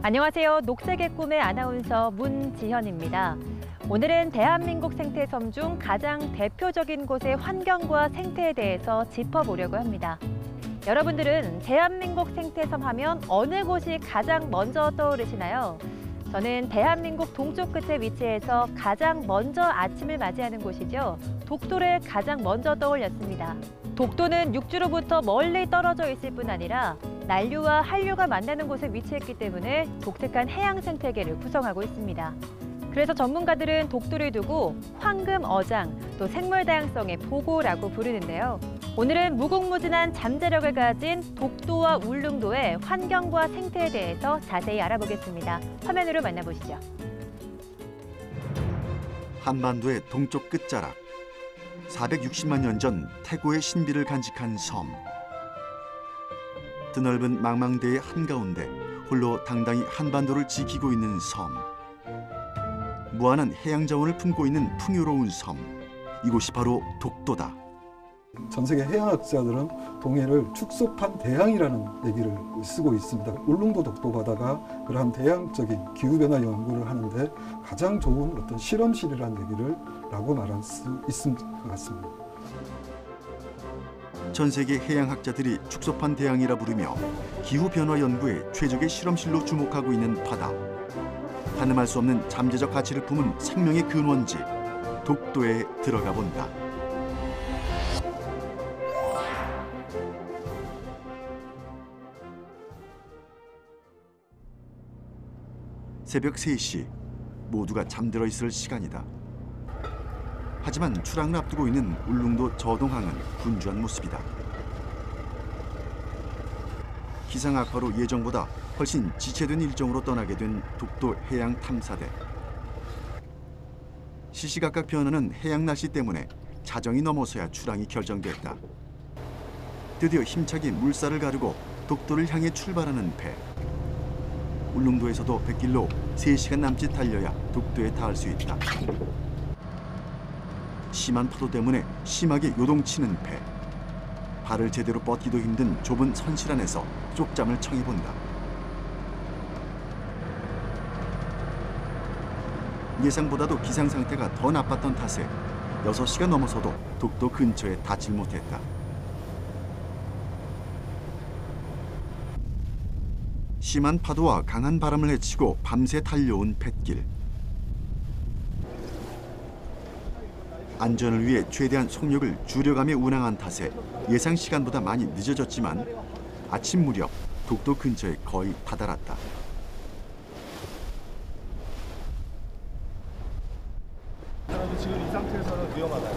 안녕하세요. 녹색의 꿈의 아나운서 문지현입니다. 오늘은 대한민국 생태섬 중 가장 대표적인 곳의 환경과 생태에 대해서 짚어보려고 합니다. 여러분들은 대한민국 생태섬 하면 어느 곳이 가장 먼저 떠오르시나요? 저는 대한민국 동쪽 끝에 위치해서 가장 먼저 아침을 맞이하는 곳이죠. 독도를 가장 먼저 떠올렸습니다. 독도는 육지로부터 멀리 떨어져 있을 뿐 아니라 난류와 한류가 만나는 곳에 위치했기 때문에 독특한 해양 생태계를 구성하고 있습니다. 그래서 전문가들은 독도를 두고 황금어장, 또 생물 다양성의 보고라고 부르는데요. 오늘은 무궁무진한 잠재력을 가진 독도와 울릉도의 환경과 생태에 대해서 자세히 알아보겠습니다. 화면으로 만나보시죠. 한반도의 동쪽 끝자락, 460만 년 전 태고의 신비를 간직한 섬. 드넓은 망망대의 한가운데 홀로 당당히 한반도를 지키고 있는 섬. 무한한 해양 자원을 품고 있는 풍요로운 섬. 이곳이 바로 독도다. 전 세계 해양학자들은 동해를 축소판 대양이라는 얘기를 쓰고 있습니다. 울릉도 독도 바다가 그러한 대양적인 기후변화 연구를 하는데 가장 좋은 어떤 실험실이라는 얘기를 라고 말할 수 있을 것 같습니다. 전 세계 해양학자들이 축소판 대양이라 부르며 기후변화 연구의 최적의 실험실로 주목하고 있는 바다. 가늠할 수 없는 잠재적 가치를 품은 생명의 근원지, 독도에 들어가 본다. 새벽 3시, 모두가 잠들어 있을 시간이다. 하지만 출항을 앞두고 있는 울릉도 저동항은 분주한 모습이다. 기상 악화로 예정보다 훨씬 지체된 일정으로 떠나게 된 독도 해양 탐사대. 시시각각 변하는 해양 날씨 때문에 자정이 넘어서야 출항이 결정됐다. 드디어 힘차게 물살을 가르고 독도를 향해 출발하는 배. 울릉도에서도 뱃길로 3시간 남짓 달려야 독도에 닿을 수 있다. 심한 파도 때문에 심하게 요동치는 배. 발을 제대로 뻗기도 힘든 좁은 선실 안에서 쪽잠을 청해본다. 예상보다도 기상 상태가 더 나빴던 탓에 6시가 넘어서도 독도 근처에 닿질 못했다. 심한 파도와 강한 바람을 헤치고 밤새 달려온 뱃길. 안전을 위해 최대한 속력을 줄여가며 운항한 탓에 예상 시간보다 많이 늦어졌지만 아침 무렵 독도 근처에 거의 다다랐다. 지금 이 상태에서는 위험하다.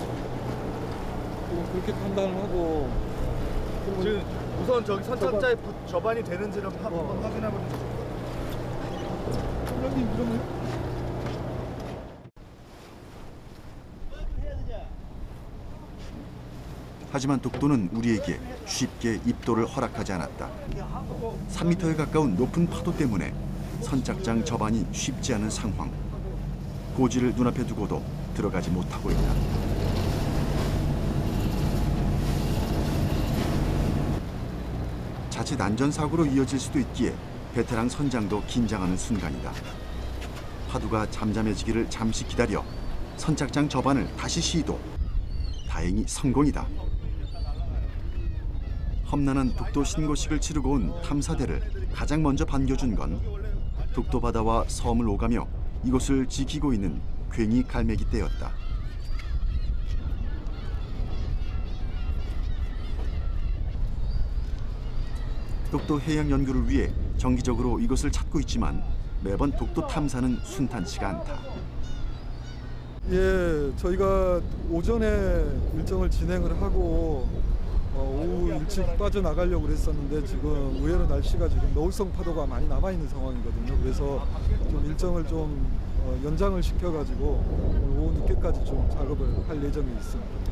그렇게 판단을 하고 지금 우선 저기 선착자의 저반이 되는지를 한번 확인해 보시죠. 하지만 독도는 우리에게 쉽게 입도를 허락하지 않았다. 3m에 가까운 높은 파도 때문에 선착장 저반이 쉽지 않은 상황. 고지를 눈앞에 두고도 들어가지 못하고 있다. 자칫 안전사고로 이어질 수도 있기에 베테랑 선장도 긴장하는 순간이다. 파도가 잠잠해지기를 잠시 기다려 선착장 저반을 다시 시도. 다행히 성공이다. 험난한 독도 신고식을 치르고 온 탐사대를 가장 먼저 반겨준 건 독도 바다와 섬을 오가며 이곳을 지키고 있는 괭이 갈매기 떼였다. 독도 해양 연구를 위해 정기적으로 이곳을 찾고 있지만 매번 독도 탐사는 순탄치가 않다. 예, 저희가 오전에 일정을 진행을 하고 오후 일찍 빠져나가려고 그랬었는데 지금 의외로 날씨가 지금 노을성 파도가 많이 남아있는 상황이거든요. 그래서 좀 일정을 좀 연장을 시켜가지고 오늘 오후 늦게까지 좀 작업을 할 예정이 있습니다.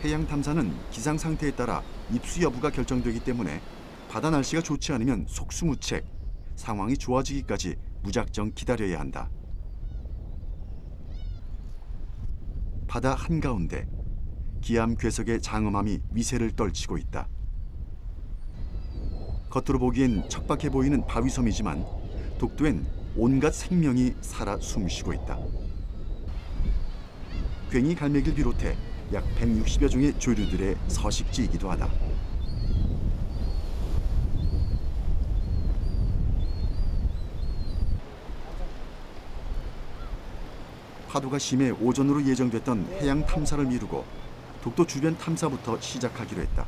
해양 탐사는 기상 상태에 따라 입수 여부가 결정되기 때문에 바다 날씨가 좋지 않으면 속수무책, 상황이 좋아지기까지 무작정 기다려야 한다. 바다 한가운데 기암 괴석의 장엄함이 미세를 떨치고 있다. 겉으로 보기엔 척박해 보이는 바위섬이지만 독도엔 온갖 생명이 살아 숨쉬고 있다. 괭이 갈매기를 비롯해 약 160여 종의 조류들의 서식지이기도 하다. 파도가 심해 오전으로 예정됐던 해양 탐사를 미루고 독도 주변 탐사부터 시작하기로 했다.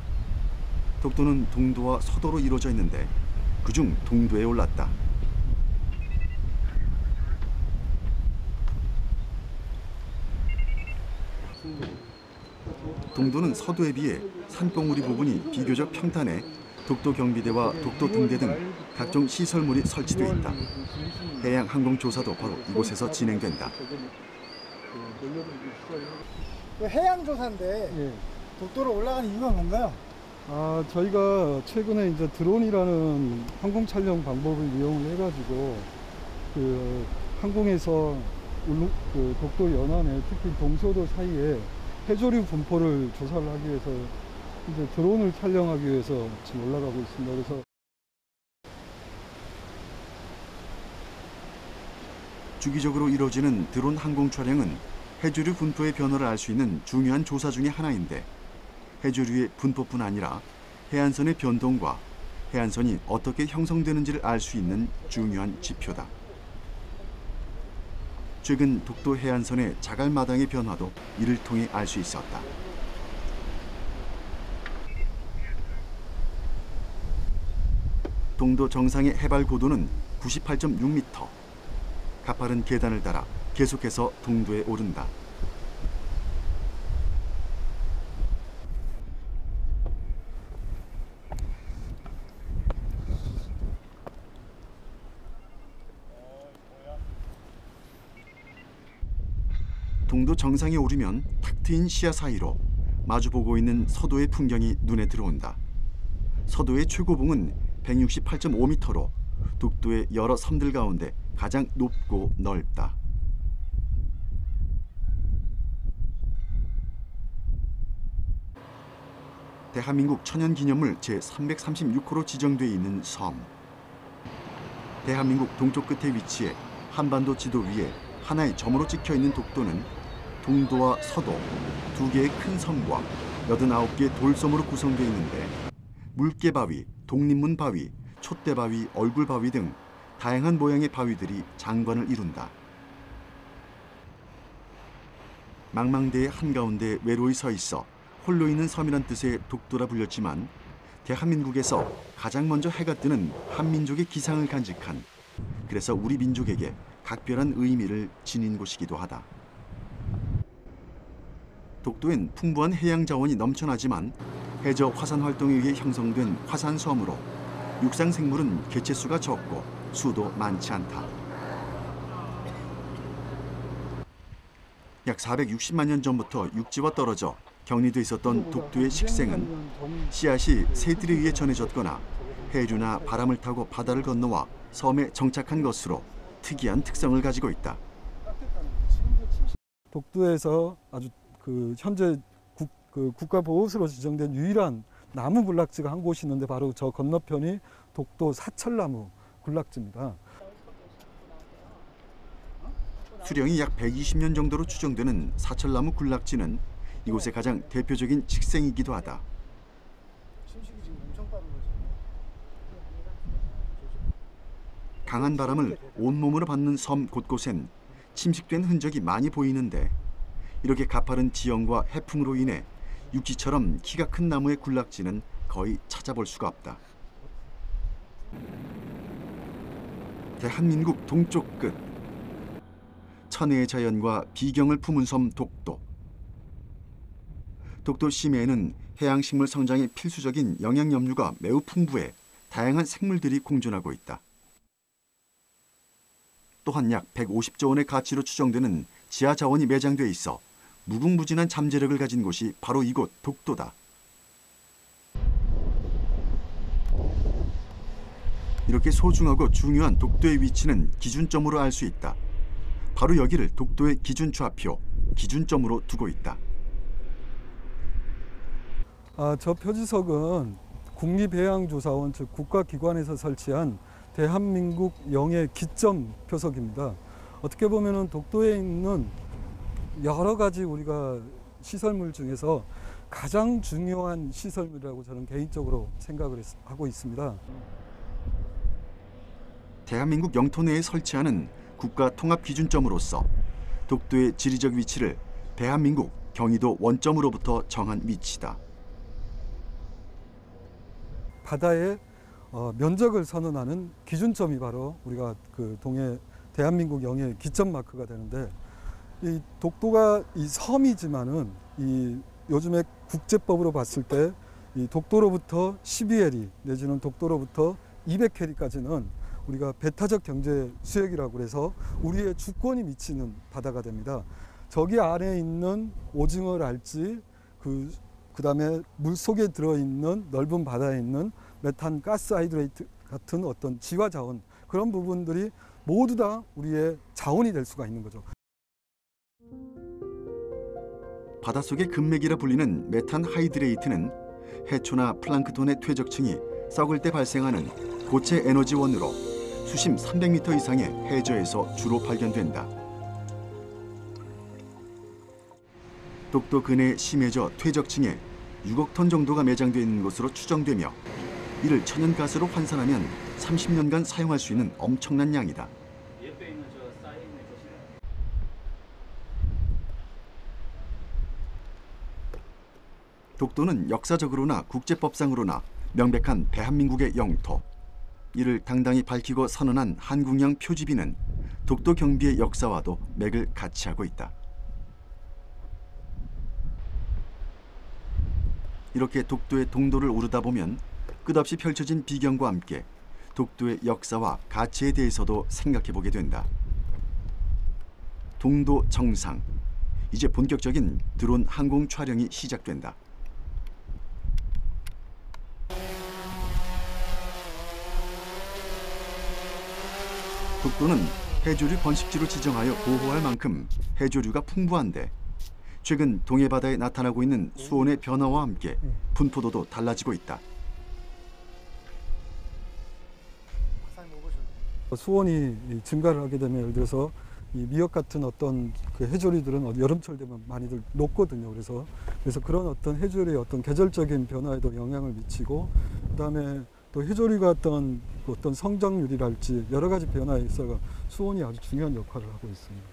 독도는 동도와 서도로 이루어져 있는데 그중 동도에 올랐다. 동도는 서도에 비해 산봉우리 부분이 비교적 평탄해 독도 경비대와 독도 등대 등 각종 시설물이 설치돼 있다. 해양 항공 조사도 바로 이곳에서 진행된다. 해양 조사인데 예. 독도로 올라가는 이유가 뭔가요? 저희가 최근에 이제 드론이라는 항공 촬영 방법을 이용을 해가지고 그 항공에서 그 독도 연안에 특히 동서도 사이에 해조류 분포를 조사를 하기 위해서 이제 드론을 촬영하기 위해서 지금 올라가고 있습니다. 그래서 주기적으로 이루어지는 드론 항공 촬영은 해조류 분포의 변화를 알 수 있는 중요한 조사 중의 하나인데 해조류의 분포뿐 아니라 해안선의 변동과 해안선이 어떻게 형성되는지를 알 수 있는 중요한 지표다. 최근 독도 해안선의 자갈마당의 변화도 이를 통해 알 수 있었다. 동도 정상의 해발 고도는 98.6m. 가파른 계단을 따라 계속해서 동도에 오른다. 동도 정상에 오르면 탁 트인 시야 사이로 마주보고 있는 서도의 풍경이 눈에 들어온다. 서도의 최고봉은 168.5m로 독도의 여러 섬들 가운데 가장 높고 넓다. 대한민국 천연기념물 제336호로 지정돼 있는 섬. 대한민국 동쪽 끝에 위치해 한반도 지도 위에 하나의 점으로 찍혀 있는 독도는 동도와 서도 두 개의 큰 섬과 89개의 돌섬으로 구성되어 있는데 물개바위, 독립문바위, 촛대바위, 얼굴바위 등 다양한 모양의 바위들이 장관을 이룬다. 망망대의 한가운데 외로이 서 있어 홀로 있는 섬이란 뜻의 독도라 불렸지만 대한민국에서 가장 먼저 해가 뜨는 한민족의 기상을 간직한, 그래서 우리 민족에게 각별한 의미를 지닌 곳이기도 하다. 독도엔 풍부한 해양 자원이 넘쳐나지만 해저 화산 활동에 의해 형성된 화산섬으로 육상 생물은 개체수가 적고 수도 많지 않다. 약 460만 년 전부터 육지와 떨어져 격리돼 있었던 독도의 식생은 씨앗이 새들에 의해 전해졌거나 해류나 바람을 타고 바다를 건너와 섬에 정착한 것으로 특이한 특성을 가지고 있다. 독도에서 아주 현재 국가 보호수로 지정된 유일한 나무 군락지가 한 곳이 있는데 바로 저 건너편이 독도 사철나무 군락지입니다. 수령이 약 120년 정도로 추정되는 사철나무 군락지는 이곳의 가장 대표적인 식생이기도 하다. 강한 바람을 온몸으로 받는 섬 곳곳엔 침식된 흔적이 많이 보이는데 이렇게 가파른 지형과 해풍으로 인해 육지처럼 키가 큰 나무의 군락지는 거의 찾아볼 수가 없다. 대한민국 동쪽 끝, 천혜의 자연과 비경을 품은 섬 독도. 독도 심해에는 해양식물 성장에 필수적인 영양염류가 매우 풍부해 다양한 생물들이 공존하고 있다. 또한 약 150조 원의 가치로 추정되는 지하 자원이 매장돼 있어 무궁무진한 잠재력을 가진 곳이 바로 이곳 독도다. 이렇게 소중하고 중요한 독도의 위치는 기준점으로 알 수 있다. 바로 여기를 독도의 기준좌표, 기준점으로 두고 있다. 저 표지석은 국립해양조사원 즉 국가기관에서 설치한 대한민국 영해 기점 표석입니다. 어떻게 보면은 독도에 있는 여러 가지 우리가 시설물 중에서 가장 중요한 시설물이라고 저는 개인적으로 생각을 하고 있습니다. 대한민국 영토 내에 설치하는 국가 통합 기준점으로서 독도의 지리적 위치를 대한민국 경의도 원점으로부터 정한 위치다. 바다의 면적을 선언하는 기준점이 바로 우리가 그 대한민국 영해 기점 마크가 되는데, 이 독도가 이 섬이지만은 이 요즘에 국제법으로 봤을 때 이 독도로부터 12해리 내지는 독도로부터 200해리까지는 우리가 배타적 경제 수역이라고 해서 우리의 주권이 미치는 바다가 됩니다. 저기 안에 있는 오징어랄지 그다음에 물 속에 들어있는 넓은 바다에 있는 메탄 가스 하이드레이트 같은 어떤 지화 자원, 그런 부분들이 모두 다 우리의 자원이 될 수가 있는 거죠. 바닷속의 금맥이라 불리는 메탄 하이드레이트는 해초나 플랑크톤의 퇴적층이 썩을 때 발생하는 고체 에너지원으로 수심 300m 이상의 해저에서 주로 발견된다. 독도 근해에 심해져 퇴적층에 6억 톤 정도가 매장되어 있는 것으로 추정되며, 이를 천연가스로 환산하면 30년간 사용할 수 있는 엄청난 양이다. 독도는 역사적으로나 국제법상으로나 명백한 대한민국의 영토. 이를 당당히 밝히고 선언한 한국령 표지비는 독도 경비의 역사와도 맥을 같이 하고 있다. 이렇게 독도의 동도를 오르다 보면 끝없이 펼쳐진 비경과 함께 독도의 역사와 가치에 대해서도 생각해보게 된다. 동도 정상. 이제 본격적인 드론 항공 촬영이 시작된다. 독도는 해조류 번식지로 지정하여 보호할 만큼 해조류가 풍부한데, 최근 동해 바다에 나타나고 있는 수온의 변화와 함께 분포도도 달라지고 있다. 수온이 증가를 하게 되면 예를 들어서 이 미역 같은 어떤 그 해조류들은 여름철 되면 많이들 녹거든요. 그래서 그런 어떤 해조류의 어떤 계절적인 변화에도 영향을 미치고, 그다음에 또 해조류가 어떤 성장률이랄지 여러 가지 변화에 있어서 수온이 아주 중요한 역할을 하고 있습니다.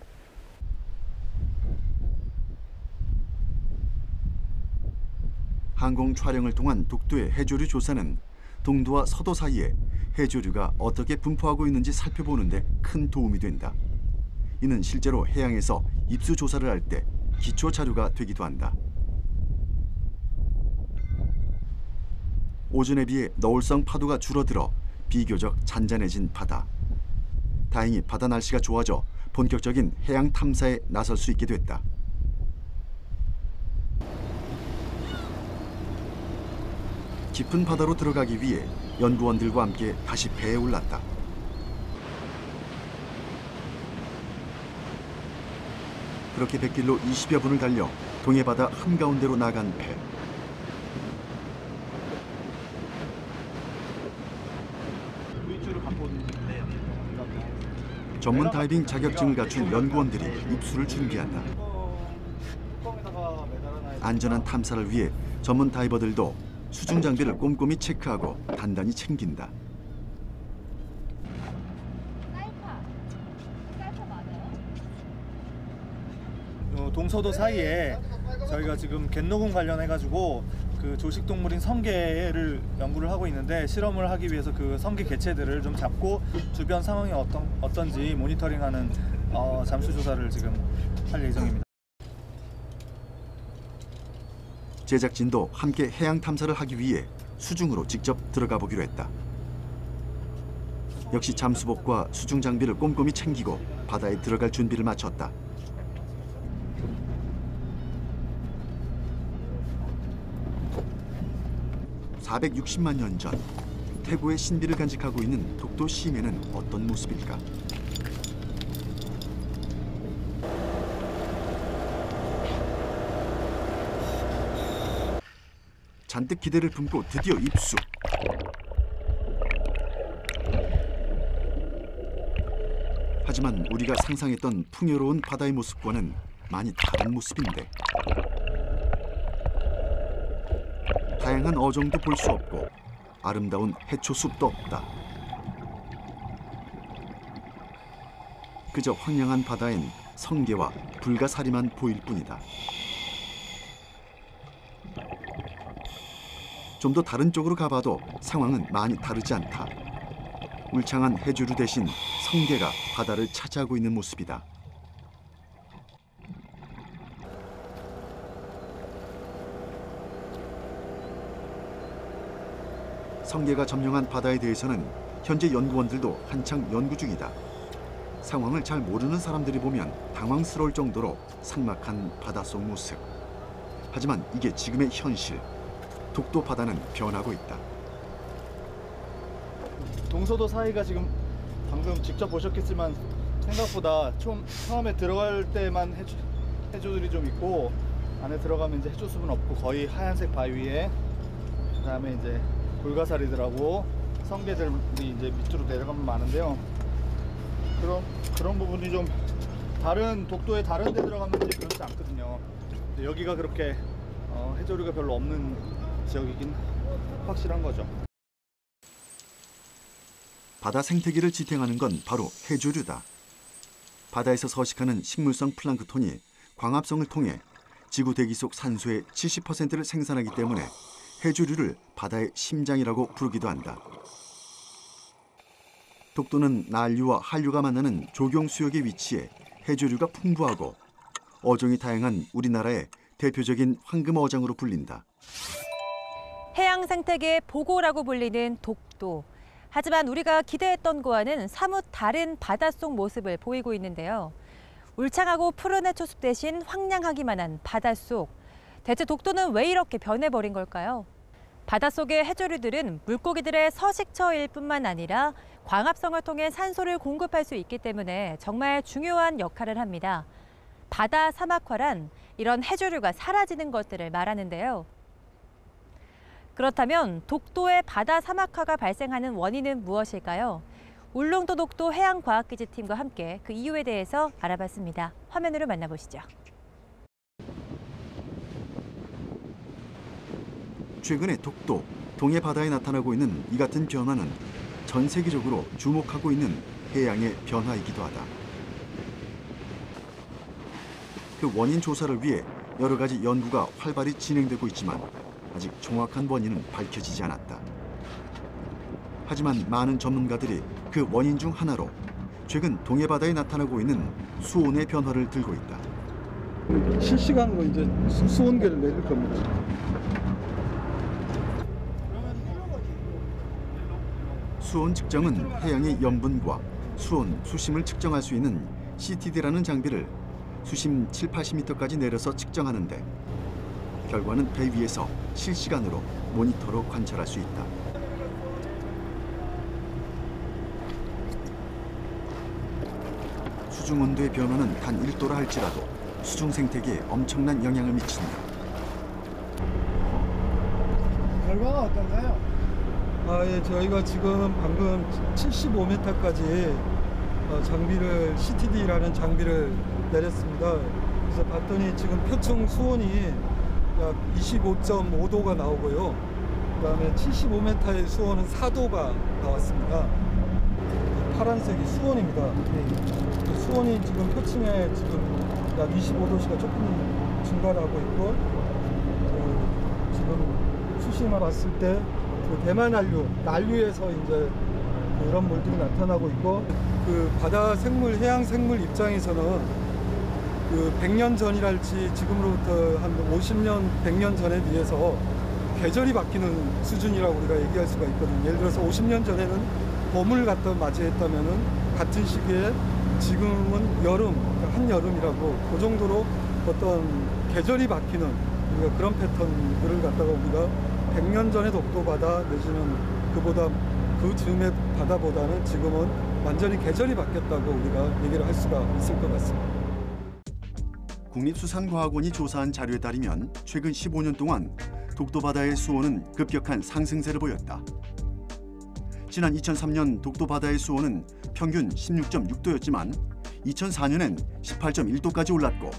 항공 촬영을 통한 독도의 해조류 조사는 동도와 서도 사이에 해조류가 어떻게 분포하고 있는지 살펴보는 데 큰 도움이 된다. 이는 실제로 해양에서 입수 조사를 할 때 기초 자료가 되기도 한다. 오전에 비해 너울성 파도가 줄어들어 비교적 잔잔해진 바다. 다행히 바다 날씨가 좋아져 본격적인 해양 탐사에 나설 수 있게 됐다. 깊은 바다로 들어가기 위해 연구원들과 함께 다시 배에 올랐다. 그렇게 뱃길로 20여 분을 달려 동해바다 한가운데로 나간 배. 전문 다이빙 자격증을 갖춘 연구원들이 입수를 준비한다. 안전한 탐사를 위해 전문 다이버들도 수중 장비를 꼼꼼히 체크하고 단단히 챙긴다. 동서도 사이에 저희가 지금 갯노군 관련해가지고 그 조식동물인 성게를 연구를 하고 있는데, 실험을 하기 위해서 그 성게 개체들을 좀 잡고 주변 상황이 어떤지 모니터링하는 잠수 조사를 지금 할 예정입니다. 제작진도 함께 해양 탐사를 하기 위해 수중으로 직접 들어가 보기로 했다. 역시 잠수복과 수중 장비를 꼼꼼히 챙기고 바다에 들어갈 준비를 마쳤다. (460만 년) 전 태고의 신비를 간직하고 있는 독도 심해는 어떤 모습일까? 잔뜩 기대를 품고 드디어 입수. 하지만 우리가 상상했던 풍요로운 바다의 모습과는 많이 다른 모습인데 다양한 어종도 볼 수 없고 아름다운 해초숲도 없다. 그저 황량한 바다엔 성게와 불가사리만 보일 뿐이다. 좀 더 다른 쪽으로 가봐도 상황은 많이 다르지 않다. 울창한 해조류 대신 성게가 바다를 차지하고 있는 모습이다. 성게가 점령한 바다에 대해서는 현재 연구원들도 한창 연구 중이다. 상황을 잘 모르는 사람들이 보면 당황스러울 정도로 삭막한 바닷속 모습. 하지만 이게 지금의 현실. 독도 바다는 변하고 있다. 동서도 사이가 지금 방금 직접 보셨겠지만 생각보다 처음에 들어갈 때만 해조들이 좀 있고 안에 들어가면 이제 해조숲은 없고 거의 하얀색 바위 위에 그다음에 이제 불가사리들하고 성게들이 이제 밑으로 내려가면 많은데요. 그런 부분이 좀 다른 독도의 다른 데 들어가면 이제 그렇지 않거든요. 근데 여기가 그렇게 해조류가 별로 없는 지역이긴 확실한 거죠. 바다 생태계를 지탱하는 건 바로 해조류다. 바다에서 서식하는 식물성 플랑크톤이 광합성을 통해 지구 대기 속 산소의 70%를 생산하기 때문에 해조류를 바다의 심장이라고 부르기도 한다. 독도는 난류와 한류가 만나는 조경 수역에 위치해 해조류가 풍부하고 어종이 다양한 우리나라의 대표적인 황금 어장으로 불린다. 해양 생태계의 보고라고 불리는 독도. 하지만 우리가 기대했던 거와는 사뭇 다른 바닷속 모습을 보이고 있는데요. 울창하고 푸른 해초숲 대신 황량하기만 한 바닷속. 대체 독도는 왜 이렇게 변해버린 걸까요? 바닷속의 해조류들은 물고기들의 서식처일 뿐만 아니라 광합성을 통해 산소를 공급할 수 있기 때문에 정말 중요한 역할을 합니다. 바다 사막화란 이런 해조류가 사라지는 것들을 말하는데요. 그렇다면 독도의 바다 사막화가 발생하는 원인은 무엇일까요? 울릉도 독도 해양과학기지팀과 함께 그 이유에 대해서 알아봤습니다. 화면으로 만나보시죠. 최근에 독도, 동해 바다에 나타나고 있는 이 같은 변화는 전 세계적으로 주목하고 있는 해양의 변화이기도 하다. 그 원인 조사를 위해 여러 가지 연구가 활발히 진행되고 있지만 아직 정확한 원인은 밝혀지지 않았다. 하지만 많은 전문가들이 그 원인 중 하나로 최근 동해 바다에 나타나고 있는 수온의 변화를 들고 있다. 실시간으로 이제 수온계를 내릴 겁니다. 수온 측정은 해양의 염분과 수온, 수심을 측정할 수 있는 CTD라는 장비를 수심 7, 80m까지 내려서 측정하는데 결과는 배 위에서 실시간으로 모니터로 관찰할 수 있다. 수중 온도의 변화는 단 1도라 할지라도 수중 생태계에 엄청난 영향을 미친다. 결과가 어떤가요? 예, 저희가 지금 방금 75m까지 장비를 CTD라는 장비를 내렸습니다. 그래서 봤더니 지금 표층 수온이 약 25.5도가 나오고요. 그다음에 75m의 수온은 4도가 나왔습니다. 파란색이 수온입니다. 그 수온이 지금 표층에 지금 약 25도씨가 조금 증가하고 있고 지금 수심을 봤을 때 그 대만 난류에서 이제 그런 물들이 나타나고 있고 그 바다 생물, 해양 생물 입장에서는 그 100년 전이랄지 지금으로부터 한 50년, 100년 전에 비해서 계절이 바뀌는 수준이라고 우리가 얘기할 수가 있거든요. 예를 들어서 50년 전에는 봄을 갖다 맞이했다면은 같은 시기에 지금은 여름, 그러니까 한여름이라고 그 정도로 어떤 계절이 바뀌는 우리가 그런 패턴들을 갖다가 우리가 100년 전의 독도 바다 내지는 그보다 그 즈음의 바다보다는 지금은 완전히 계절이 바뀌었다고 우리가 얘기를 할 수가 있을 것 같습니다. 국립수산과학원이 조사한 자료에 따르면 최근 15년 동안 독도 바다의 수온은 급격한 상승세를 보였다. 지난 2003년 독도 바다의 수온은 평균 16.6도였지만 2004년엔 18.1도까지 올랐고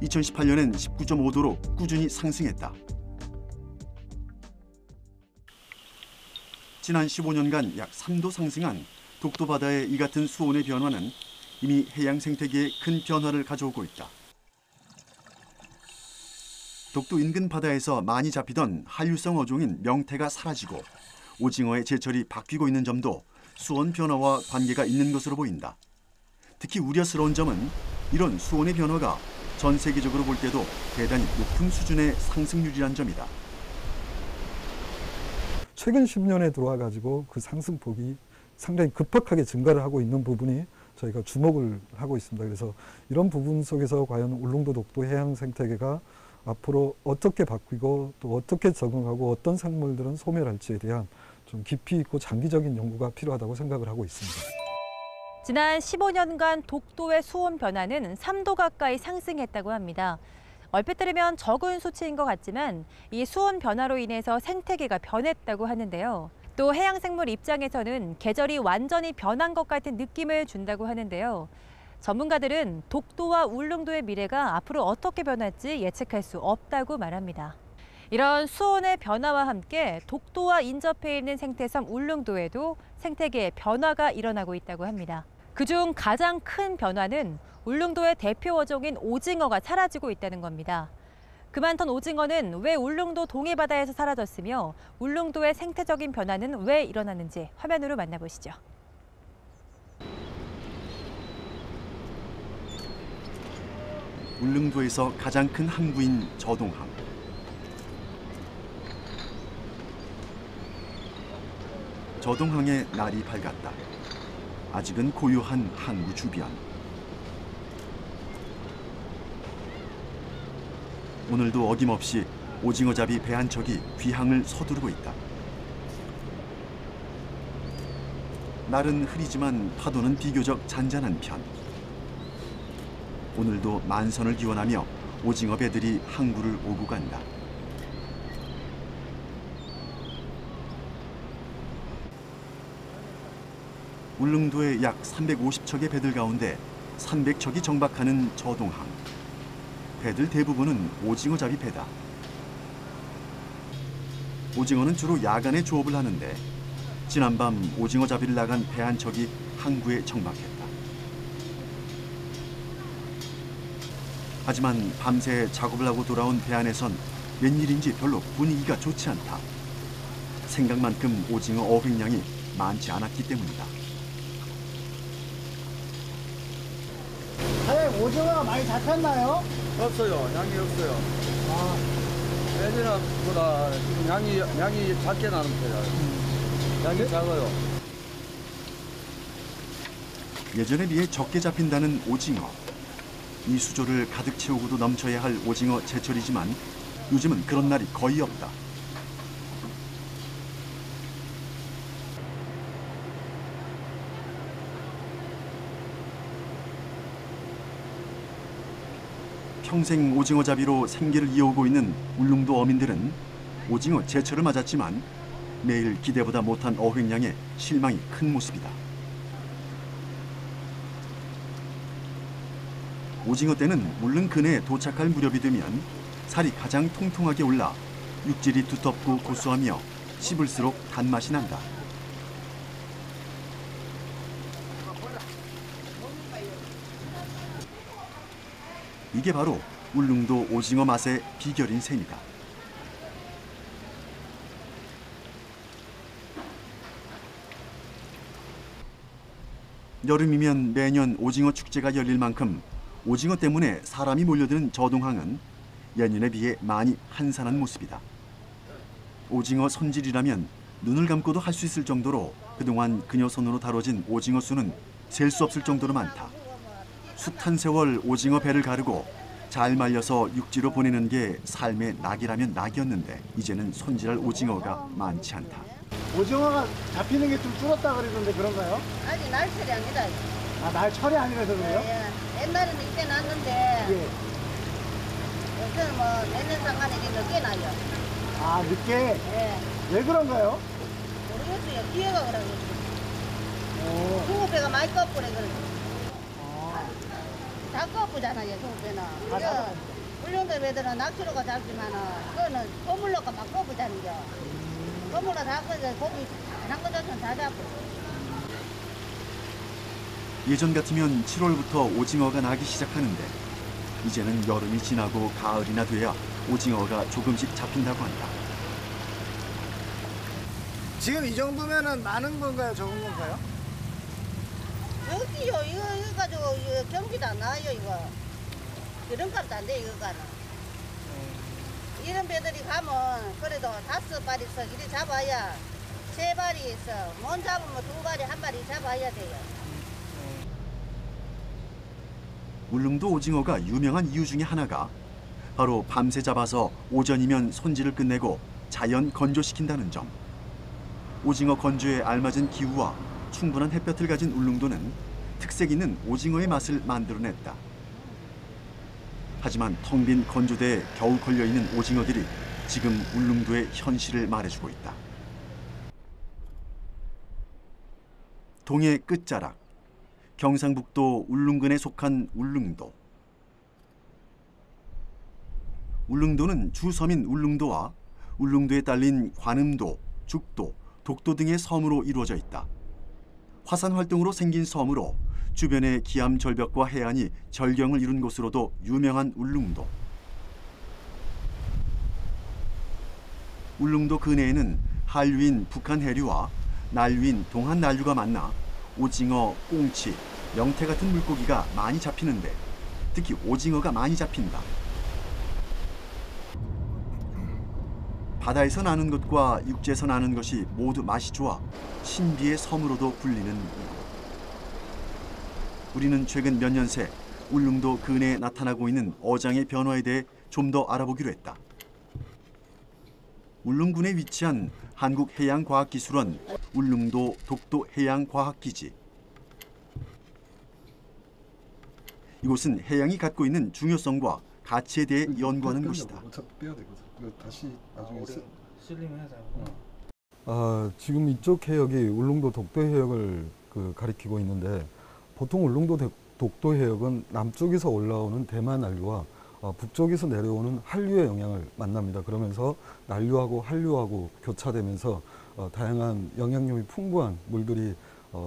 2018년엔 19.5도로 꾸준히 상승했다. 지난 15년간 약 3도 상승한 독도 바다의 이 같은 수온의 변화는 이미 해양 생태계에 큰 변화를 가져오고 있다. 독도 인근 바다에서 많이 잡히던 한류성 어종인 명태가 사라지고 오징어의 제철이 바뀌고 있는 점도 수온 변화와 관계가 있는 것으로 보인다. 특히 우려스러운 점은 이런 수온의 변화가 전 세계적으로 볼 때도 대단히 높은 수준의 상승률이란 점이다. 최근 10년에 들어와 가지고 그 상승폭이 상당히 급격하게 증가를 하고 있는 부분이 저희가 주목을 하고 있습니다. 그래서 이런 부분 속에서 과연 울릉도 독도 해양 생태계가 앞으로 어떻게 바뀌고 또 어떻게 적응하고 어떤 생물들은 소멸할지에 대한 좀 깊이 있고 장기적인 연구가 필요하다고 생각을 하고 있습니다. 지난 15년간 독도의 수온 변화는 3도 가까이 상승했다고 합니다. 얼핏 들으면 적은 수치인 것 같지만 이 수온 변화로 인해서 생태계가 변했다고 하는데요. 또 해양생물 입장에서는 계절이 완전히 변한 것 같은 느낌을 준다고 하는데요. 전문가들은 독도와 울릉도의 미래가 앞으로 어떻게 변할지 예측할 수 없다고 말합니다. 이런 수온의 변화와 함께 독도와 인접해 있는 생태섬 울릉도에도 생태계의 변화가 일어나고 있다고 합니다. 그중 가장 큰 변화는 울릉도의 대표 어종인 오징어가 사라지고 있다는 겁니다. 그 많던 오징어는 왜 울릉도 동해바다에서 사라졌으며 울릉도의 생태적인 변화는 왜 일어났는지 화면으로 만나보시죠. 울릉도에서 가장 큰 항구인 저동항. 저동항의 날이 밝았다. 아직은 고요한 항구 주변. 오늘도 어김없이 오징어잡이 배 한 척이 귀향을 서두르고 있다. 날은 흐리지만 파도는 비교적 잔잔한 편. 오늘도 만선을 기원하며 오징어 배들이 항구를 오고 간다. 울릉도의 약 350척의 배들 가운데 300척이 정박하는 저동항. 배들 대부분은 오징어잡이 배다. 오징어는 주로 야간에 조업을 하는데 지난밤 오징어잡이를 나간 배 한 척이 항구에 정박했다. 하지만 밤새 작업을 하고 돌아온 배 안에선 웬일인지 별로 분위기가 좋지 않다. 생각만큼 오징어 어획량이 많지 않았기 때문이다. 사장님, 오징어가 많이 잡혔나요? 없어요. 양이 없어요. 아, 예전보다 지금 양이 작게 나는 편이에요. 양이 작아요. 예전에 비해 적게 잡힌다는 오징어. 이 수조를 가득 채우고도 넘쳐야 할 오징어 제철이지만 요즘은 그런 날이 거의 없다. 평생 오징어잡이로 생계를 이어오고 있는 울릉도 어민들은 오징어 제철을 맞았지만 매일 기대보다 못한 어획량에 실망이 큰 모습이다. 오징어 떼는 울릉 근해에 도착할 무렵이 되면 살이 가장 통통하게 올라 육질이 두텁고 고소하며 씹을수록 단맛이 난다. 이게 바로 울릉도 오징어 맛의 비결인 셈이다. 여름이면 매년 오징어 축제가 열릴 만큼 오징어 때문에 사람이 몰려드는 저동항은 예년에 비해 많이 한산한 모습이다. 오징어 손질이라면 눈을 감고도 할 수 있을 정도로 그동안 그녀 손으로 다뤄진 오징어 수는 셀 수 없을 정도로 많다. 숱한 세월 오징어 배를 가르고 잘 말려서 육지로 보내는 게 삶의 낙이라면 낙이었는데 이제는 손질할 오징어가 많지 않다. 오징어가 잡히는 게 좀 줄었다 그러던데 그런가요? 아직 날철이 아니다. 아, 날 철이 아니라서 그래요? 예, 옛날에는 이때 났는데 예. 요새는 뭐 내년 상관에 이게 늦게 나요. 아, 늦게? 예. 왜 그런가요? 모르겠어요. 기회가 그러고. 중국배가 많이 꺾으래 그래. 다 꺾으잖아요, 중국배는. 물론들 배들은 낚시로가 잡지만은, 그거는 거물로가 막 꺾으자는 겨. 거물로 다 꺾어서 고기 잘한 거 줬으면 다 잡고. 예전 같으면 7월부터 오징어가 나기 시작하는데 이제는 여름이 지나고 가을이나 돼야 오징어가 조금씩 잡힌다고 한다. 지금 이 정도면은 많은 건가요? 적은 건가요? 어디요? 이거 가지고 이거 경비도 안 나와요, 이거. 이런 값도 안 돼, 이거가는. 이런 배들이 가면 그래도 5발이서 이리 잡아야 3발이 있어. 못 잡으면 2발이 1발이 잡아야 돼요. 울릉도 오징어가 유명한 이유 중에 하나가 바로 밤새 잡아서 오전이면 손질을 끝내고 자연 건조시킨다는 점. 오징어 건조에 알맞은 기후와 충분한 햇볕을 가진 울릉도는 특색 있는 오징어의 맛을 만들어냈다. 하지만 텅 빈 건조대에 겨우 걸려있는 오징어들이 지금 울릉도의 현실을 말해주고 있다. 동해 끝자락, 경상북도 울릉군에 속한 울릉도. 울릉도는 주섬인 울릉도와 울릉도에 딸린 관음도, 죽도, 독도 등의 섬으로 이루어져 있다. 화산 활동으로 생긴 섬으로 주변의 기암 절벽과 해안이 절경을 이룬 곳으로도 유명한 울릉도. 울릉도 근해에는 한류인 북한 해류와 난류인 동한 난류가 만나 오징어, 꽁치, 명태 같은 물고기가 많이 잡히는데 특히 오징어가 많이 잡힌다. 바다에서 나는 것과 육지에서 나는 것이 모두 맛이 좋아 신비의 섬으로도 불리는 이곳. 우리는 최근 몇 년 새 울릉도 근해에 나타나고 있는 어장의 변화에 대해 좀 더 알아보기로 했다. 울릉군에 위치한 한국해양과학기술원 울릉도 독도해양과학기지. 이곳은 해양이 갖고 있는 중요성과 가치에 대해 연구하는 곳이다. 빼야 되거든. 이거 다시 나중에 실링을 하자. 지금 이쪽 해역이 울릉도 독도 해역을 가리키고 있는데 보통 울릉도 독도 해역은 남쪽에서 올라오는 대만 난류와 북쪽에서 내려오는 한류의 영향을 만납니다. 그러면서 난류하고 한류하고 교차되면서 다양한 영양력이 풍부한 물들이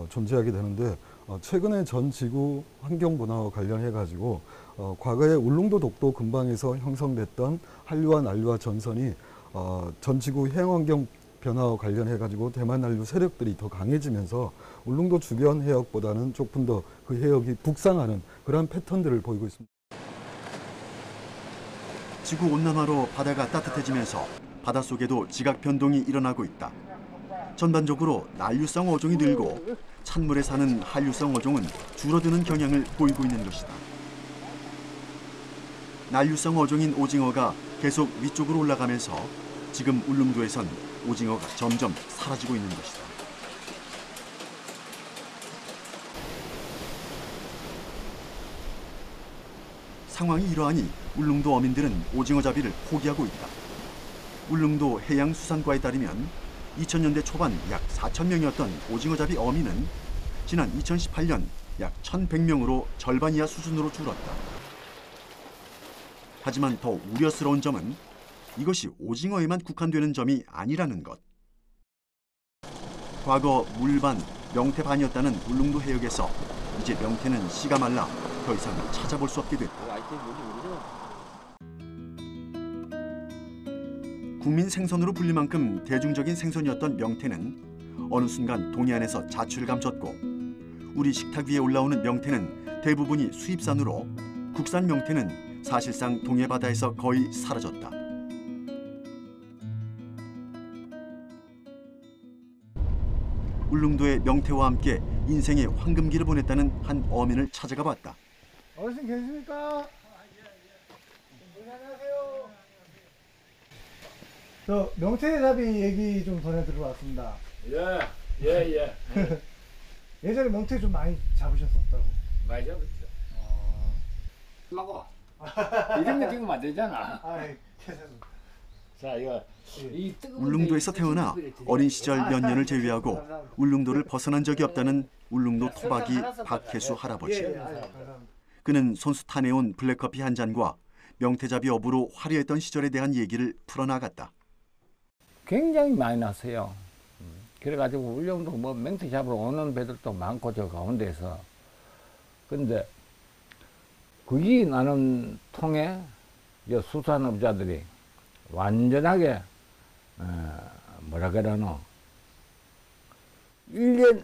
존재하게 되는데 최근에 전 지구 환경 변화와 관련해 가지고 과거에 울릉도 독도 근방에서 형성됐던 한류와 난류와 전선이 전 지구 해양환경 변화와 관련해 가지고 대만 난류 세력들이 더 강해지면서 울릉도 주변 해역보다는 조금 더 그 해역이 북상하는 그러한 패턴들을 보이고 있습니다. 지구 온난화로 바다가 따뜻해지면서 바닷속에도 지각 변동이 일어나고 있다. 전반적으로 난류성 어종이 늘고 찬물에 사는 한류성 어종은 줄어드는 경향을 보이고 있는 것이다. 난류성 어종인 오징어가 계속 위쪽으로 올라가면서 지금 울릉도에선 오징어가 점점 사라지고 있는 것이다. 상황이 이러하니 울릉도 어민들은 오징어 잡이를 포기하고 있다. 울릉도 해양수산과에 따르면 2000년대 초반 약 4,000명이었던 오징어 잡이 어민은 지난 2018년 약 1,100명으로 절반 이하 수준으로 줄었다. 하지만 더 우려스러운 점은 이것이 오징어에만 국한되는 점이 아니라는 것. 과거 물반, 명태반이었다는 울릉도 해역에서 이제 명태는 씨가 말라 더 이상 찾아볼 수 없게 됐다. 국민 생선으로 불릴 만큼 대중적인 생선이었던 명태는 어느 순간 동해안에서 자취를 감췄고 우리 식탁 위에 올라오는 명태는 대부분이 수입산으로 국산 명태는 사실상 동해 바다에서 거의 사라졌다. 울릉도의 명태와 함께 인생의 황금기를 보냈다는 한 어민을 찾아가 봤다. 어르신 계십니까? 안녕하세요. 저 명태잡이 얘기 좀 전해 들어왔습니다. 예. 예전에 명태 좀 많이 잡으셨었다고. 많이 잡았죠. 먹어. 이런 거 지금 안 되잖아. 아이, 괜찮습니다. 자, 이거 이 뜨거운 울릉도에서 태어나 어린 시절 몇 년을 제외하고 울릉도를 벗어난 적이 없다는 울릉도 토박이 박혜수 할아버지. 그는 손수 타내온 블랙커피 한 잔과 명태잡이 어부로 화려했던 시절에 대한 얘기를 풀어나갔다. 굉장히 많이 났어요. 그래가지고 울릉도 뭐 맹태 잡으러 오는 배들도 많고 저 가운데에서. 근데 그게 나는 통해 수산업자들이 완전하게 뭐라 그러노 1년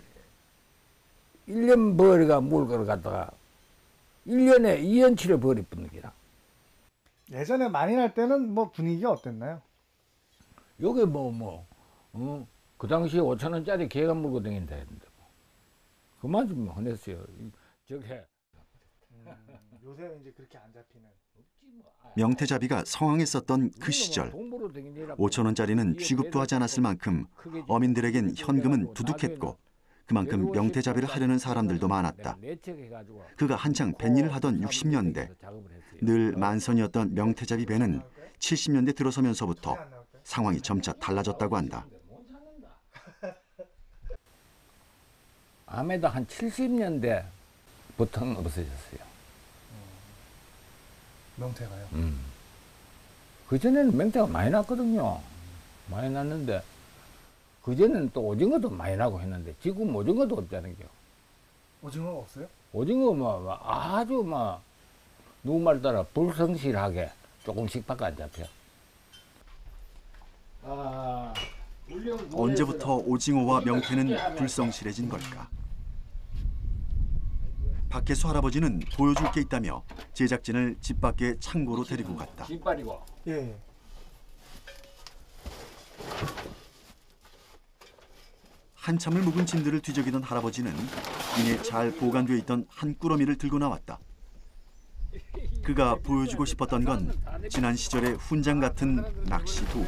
벌이가 물건을 갖다가 1년에 2년치를 버리뿐 기라. 예전에 많이 날 때는 뭐 분위기가 어땠나요? 요게 그 당시에 5,000원짜리 개가 물고 다닌다 했는데 그만 좀 혼냈어요. 저게 요새는 이제 그렇게 안 잡히는. 명태잡이가 성황했었던 그 시절 5,000원짜리는 취급도 하지 않았을 만큼 어민들에겐 현금은 두둑했고 그만큼 명태잡이를 하려는 사람들도 많았다. 그가 한창 뱃일을 하던 60년대 늘 만선이었던 명태잡이 배는 70년대 들어서면서부터 상황이 점차 달라졌다고 한다. 아메도 한 70년대부터는 없어졌어요. 명태가요? 그전에는 명태가 많이 났거든요. 많이 났는데 그전에는 또 오징어도 많이 나고 했는데 지금 오징어도 없다는 게. 오징어가 없어요? 오징어 아주 누구 말 따라 불성실하게 조금씩밖에 안 잡혀. 언제부터 오징어와 명태는 불성실해진 걸까? 박혜수 할아버지는 보여줄 게 있다며 제작진을 집 밖에 창고로 데리고 갔다. 뒷발이고. 예. 한참을 묵은 짐들을 뒤적이던 할아버지는 이내 잘 보관되어 있던 한 꾸러미를 들고 나왔다. 그가 보여주고 싶었던 건 지난 시절의 훈장 같은 낚시 도구.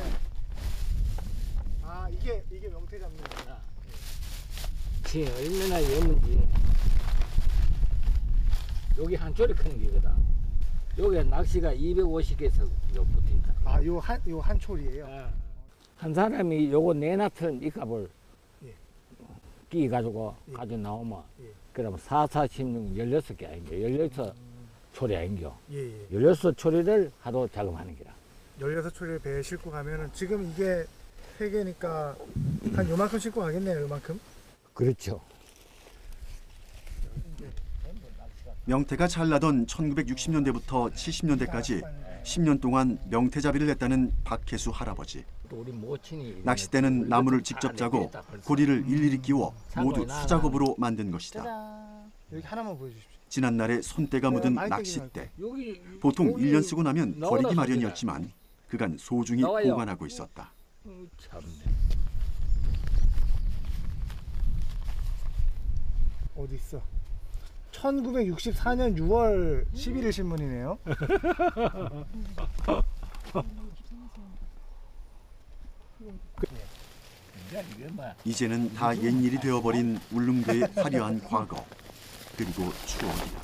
아 이게 명태 잡는 거구나. 지 얼마나 예문지. 여기 한 조리 큰 게거든. 여기 낚시가 250개에서 붙어 있다. 아 요 한 촐이에요? 한 사람이 요거 내놨던 이 값을 예. 끼가지고 가지고 나오면 그러면 4, 4, 16, 16개 아닌겨. 16초리 아닌겨. 예. 16초리를 하도 작업하는 기라. 16촐을 배에 싣고 가면은 지금 이게 3개니까 한 요만큼 싣고 가겠네요. 요만큼? 그렇죠. 명태가 잘 나던 1960년대부터 70년대까지 10년 동안 명태잡이를 했다는 박혜수 할아버지. 우리 모친이 낚싯대는 나무를 직접 짜고 고리를 일일이 끼워 모두 수작업으로 만든 것이다. 여기 하나만 보여주십시오. 지난날의 손때가 묻은 낚싯대. 보통 1년 쓰고 나면 버리기 마련이었지만 그간 소중히 보관하고 있었다. 참네. 어디 있어? 1964년 6월 11일 신문이네요. 이제는 다 옛일이 되어버린 울릉도의 화려한 과거 그리고 추억이다.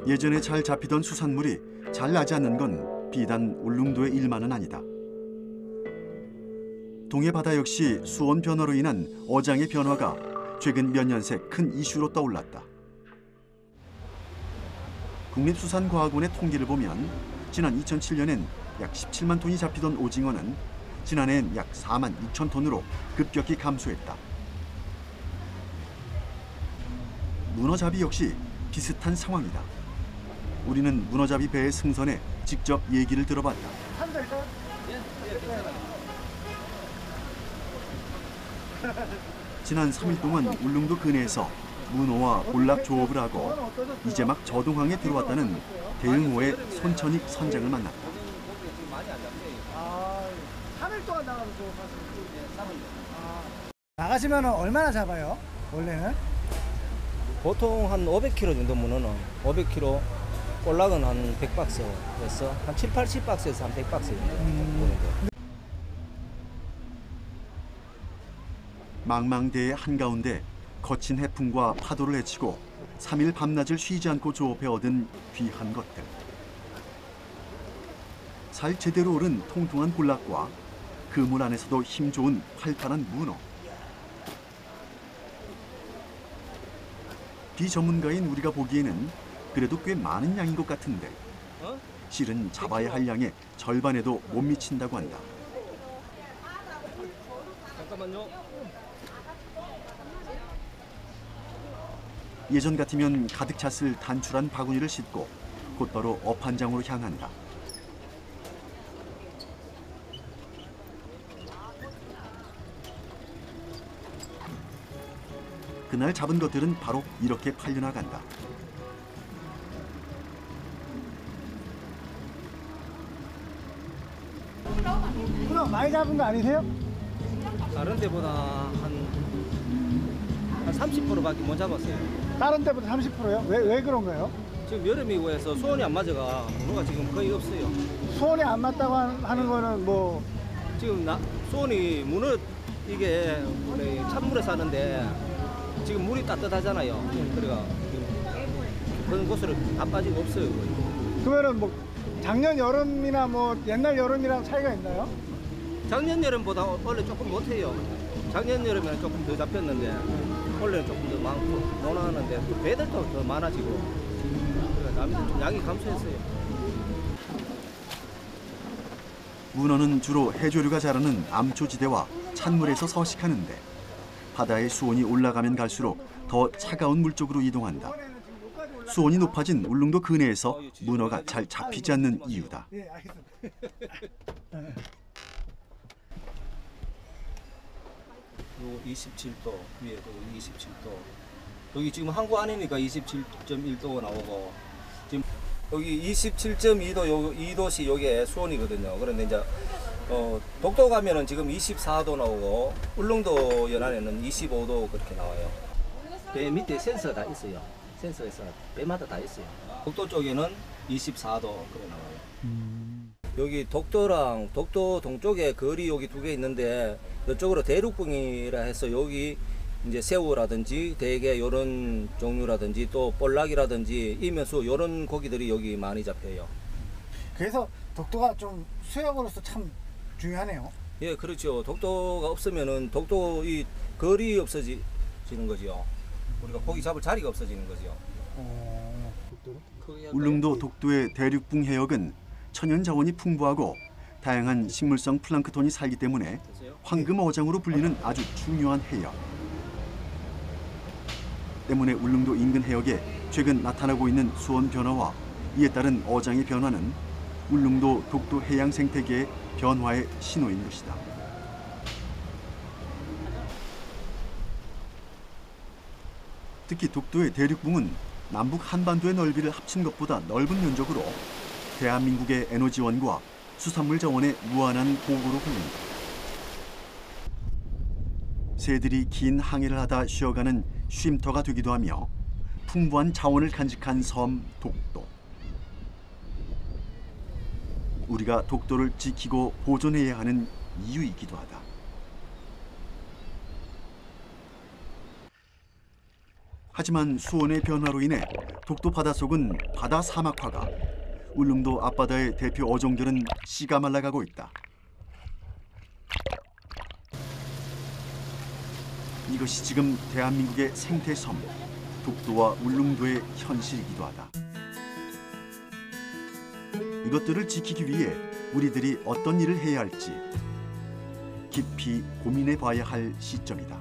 예전에 잘 잡히던 수산물이 잘 나지 않는 건 비단 울릉도의 일만은 아니다. 동해 바다 역시 수온 변화로 인한 어장의 변화가 최근 몇 년 새 큰 이슈로 떠올랐다. 국립수산과학원의 통계를 보면 지난 2007년엔 약 17만 톤이 잡히던 오징어는 지난해엔 약 4만 2천 톤으로 급격히 감소했다. 문어잡이 역시 비슷한 상황이다. 우리는 문어잡이 배의 승선에 직접 얘기를 들어봤다. 지난 3일 동안 울릉도 근해에서 문어와 볼락 조업을 하고 이제 막 저동항에 들어왔다는 대응호의 손천익 선장을 만났다. 3일 동안 나가서 조업하시는. 나가시면 얼마나 잡아요? 원래는? 보통 한 500kg 정도 문어는 500kg, 볼락은 한 100박스에서 한 7, 80박스에서 한 100박스 정도 보는데. 망망대해 한가운데 거친 해풍과 파도를 헤치고 3일 밤낮을 쉬지 않고 조업해 얻은 귀한 것들. 살 제대로 오른 통통한 볼락과 그물 안에서도 힘 좋은 활발한 문어. 비전문가인 우리가 보기에는 그래도 꽤 많은 양인 것 같은데 실은 잡아야 할 양의 절반에도 못 미친다고 한다. 잠깐만요. 예전 같으면 가득 찼을 단출한 바구니를 싣고 곧바로 어판장으로 향한다. 그날 잡은 것들은 바로 이렇게 팔려나간다. 그럼 많이 잡은 거 아니세요? 다른 데보다 한 30%밖에 못 잡았어요. 다른 때보다 30%요? 왜 그런 거예요? 지금 여름이고 해서 수온이 안 맞아가 문어가 지금 거의 없어요. 수온이 안 맞다고 하는 거는 뭐 지금 수온이 문어 이게 우리 찬물에 사는데 지금 물이 따뜻하잖아요. 그래가 그런 곳으로 다 빠지고 없어요. 거의. 그러면은 뭐 작년 여름이나 뭐 옛날 여름이랑 차이가 있나요? 작년 여름보다 원래 조금 못해요. 작년 여름에는 조금 더 잡혔는데 원래는 조금 더 많고 못 하는데 또 배들도 더 많아지고 그래서 양이 감소했어요. 문어는 주로 해조류가 자라는 암초지대와 찬물에서 서식하는데 바다의 수온이 올라가면 갈수록 더 차가운 물 쪽으로 이동한다. 수온이 높아진 울릉도 근해에서 문어가 잘 잡히지 않는 이유다. 예, 알겠습니다. 요 27도 위에 그 27도 여기 지금 항구 안이니까 27.1도가 나오고 지금 여기 27.2도 요 2도시 요게 수온이거든요. 그런데 이제 독도 가면은 지금 24도 나오고 울릉도 연안에는 25도 그렇게 나와요. 배 밑에 센서가 다 있어요. 센서에서 배마다 다 있어요. 독도 쪽에는 24도 그래 나와요. 여기 독도랑 독도 동쪽에 거리 여기 두 개 있는데 이쪽으로 대륙붕이라 해서 여기 이제 새우라든지 대게 이런 종류라든지 또 볼락이라든지 이면수 이런 고기들이 여기 많이 잡혀요. 그래서 독도가 좀 수역으로서 참 중요하네요. 예, 그렇죠. 독도가 없으면은 독도 이 거리 없어지는 거죠. 우리가 고기 잡을 자리가 없어지는 거죠. 울릉도 독도의 대륙붕 해역은 천연 자원이 풍부하고 다양한 식물성 플랑크톤이 살기 때문에 황금 어장으로 불리는 아주 중요한 해역. 때문에 울릉도 인근 해역에 최근 나타나고 있는 수온 변화와 이에 따른 어장의 변화는 울릉도 독도 해양 생태계의 변화의 신호인 것이다. 특히 독도의 대륙붕은 남북 한반도의 넓이를 합친 것보다 넓은 면적으로 대한민국의 에너지원과 수산물 자원의 무한한 보고로 흘린다. 새들이 긴 항해를 하다 쉬어가는 쉼터가 되기도 하며 풍부한 자원을 간직한 섬 독도. 우리가 독도를 지키고 보존해야 하는 이유이기도 하다. 하지만 수온의 변화로 인해 독도 바닷속은 바다 사막화가 울릉도 앞바다의 대표 어종들은 씨가 말라가고 있다. 이것이 지금 대한민국의 생태섬 독도와 울릉도의 현실이기도 하다. 이것들을 지키기 위해 우리들이 어떤 일을 해야 할지 깊이 고민해 봐야 할 시점이다.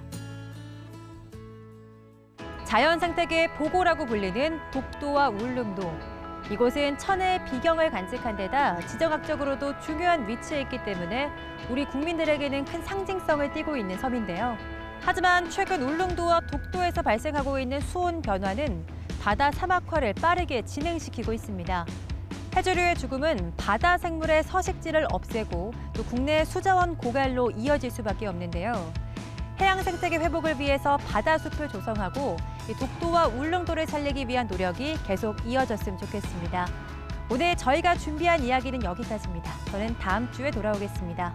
자연 생태계의 보고라고 불리는 독도와 울릉도. 이곳은 천혜의 비경을 간직한 데다 지정학적으로도 중요한 위치에 있기 때문에 우리 국민들에게는 큰 상징성을 띠고 있는 섬인데요. 하지만 최근 울릉도와 독도에서 발생하고 있는 수온 변화는 바다 사막화를 빠르게 진행시키고 있습니다. 해조류의 죽음은 바다 생물의 서식지를 없애고 또 국내 수자원 고갈로 이어질 수밖에 없는데요. 해양 생태계 회복을 위해서 바다숲을 조성하고 독도와 울릉도를 살리기 위한 노력이 계속 이어졌으면 좋겠습니다. 오늘 저희가 준비한 이야기는 여기까지입니다. 저는 다음 주에 돌아오겠습니다.